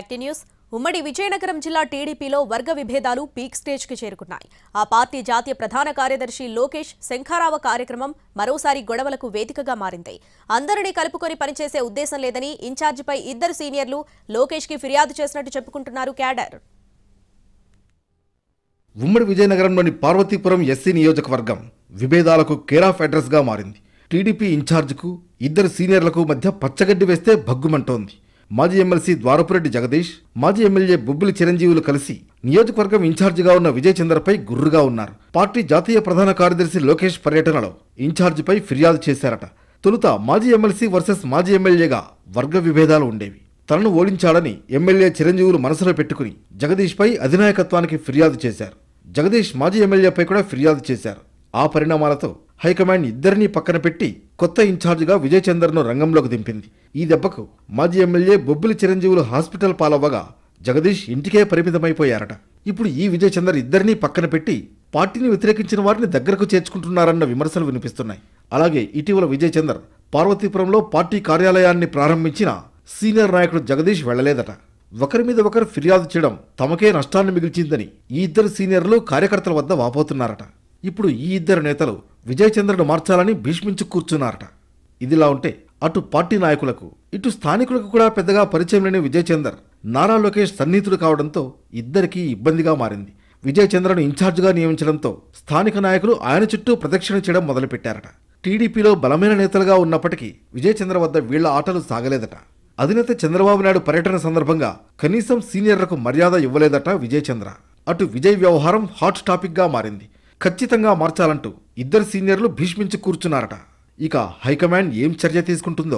Back to news. ఉమ్మడి విజయనగరం జిల్లా టీడీపీలో వర్గ విభేదాలు పీక్ స్టేజ్కి చేరుకున్నాయి. ఆ పార్టీ జాతీయ ప్రధాన కార్యదర్శి లోకేష్ శంఖారావ కార్యక్రమం మరోసారి గొడవలకు వేదికగా మారింది. అందరినీ కలుపుకొని పనిచేసే ఉద్దేశం లేదని ఇన్ఛార్జిపై ఇద్దరు సీనియర్లు లోకేష్కి ఫిర్యాదు చేసినట్టు చెప్పుకుంటున్నారు క్యాడర్. ఉమ్మడి విజయనగరంలోని పార్వతీపురం ఎస్సీ నియోజకవర్గం విభేదాలకు కేర్ ఆఫ్ అడ్రస్ గా మారింది. టీడీపీ ఇన్ఛార్జికు ఇద్దరు సీనియర్లకు మధ్య పచ్చగడ్డి వేస్తే భగ్గుమంటోంది. మాజీ ఎమ్మెల్సీ ద్వారపురెడ్డి జగదీష్, మాజీ ఎమ్మెల్యే బొబ్బిలి చిరంజీవులు కలిసి నియోజకవర్గం ఇన్ఛార్జిగా ఉన్న విజయ్ చంద్రపై గుర్రుగా ఉన్నారు. పార్టీ జాతీయ ప్రధాన కార్యదర్శి లోకేష్ పర్యటనలో ఇన్ఛార్జిపై ఫిర్యాదు చేశారట. తొలుత మాజీ ఎమ్మెల్సీ వర్సెస్ మాజీ ఎమ్మెల్యేగా వర్గ విభేదాలు ఉండేవి. తనను ఓడించాలని ఎమ్మెల్యే చిరంజీవులు మనసులో పెట్టుకుని జగదీష్పై అధినాయకత్వానికి ఫిర్యాదు చేశారు. జగదీష్ మాజీ ఎమ్మెల్యేపై కూడా ఫిర్యాదు చేశారు. ఆ పరిణామాలతో హైకమాండ్ ఇద్దరినీ పక్కన పెట్టి కొత్త ఇన్ఛార్జిగా విజయ్ చంద్రను రంగంలోకి దింపింది. ఈ దెబ్బకు మాజీ ఎమ్మెల్యే బొబ్బిలి చిరంజీవులు హాస్పిటల్ పాలవ్వగా జగదీష్ ఇంటికే పరిమితమైపోయారట. ఇప్పుడు ఈ విజయ్ చంద్ర ఇద్దరినీ పక్కన పెట్టి పార్టీని వ్యతిరేకించిన వారిని దగ్గరకు చేర్చుకుంటున్నారన్న విమర్శలు వినిపిస్తున్నాయి. అలాగే ఇటీవల విజయ్ చంద్ర పార్వతీపురంలో పార్టీ కార్యాలయాన్ని ప్రారంభించిన సీనియర్ నాయకుడు జగదీష్ వెళ్లలేదట. ఒకరి మీద ఒకరు ఫిర్యాదు చేయడం తమకే నష్టాన్ని మిగిల్చిందని ఈ ఇద్దరు సీనియర్లు కార్యకర్తల వద్ద వాపోతున్నారట. ఇప్పుడు ఈ ఇద్దరు నేతలు విజయ్ చంద్రను మార్చాలని భీష్మించు కూర్చున్నారట. ఇదిలా ఉంటే అటు పార్టీ నాయకులకు ఇటు స్థానికులకు కూడా పెద్దగా పరిచయం లేని విజయ్ చంద్ర నారా లోకేష్ సన్నిహితుడు కావడంతో ఇద్దరికీ ఇబ్బందిగా మారింది. విజయ్ చంద్రను ఇన్ఛార్జిగా నియమించడంతో స్థానిక నాయకులు ఆయన చుట్టూ ప్రదక్షిణ చేయడం మొదలుపెట్టారట. టీడీపీలో బలమైన నేతలుగా ఉన్నప్పటికీ విజయ్ చంద్ర వద్ద వీళ్ల ఆటలు సాగలేదట. అధినేత చంద్రబాబు నాయుడు పర్యటన సందర్భంగా కనీసం సీనియర్లకు మర్యాద ఇవ్వలేదట విజయ్ చంద్ర. అటు విజయ్ వ్యవహారం హాట్ టాపిక్ గా మారింది. ఖచ్చితంగా మార్చాలంటూ ఇద్దరు సీనియర్లు భీష్మించి కూర్చున్నారట. ఇక హైకమాండ్ ఏం చర్య తీసుకుంటుందో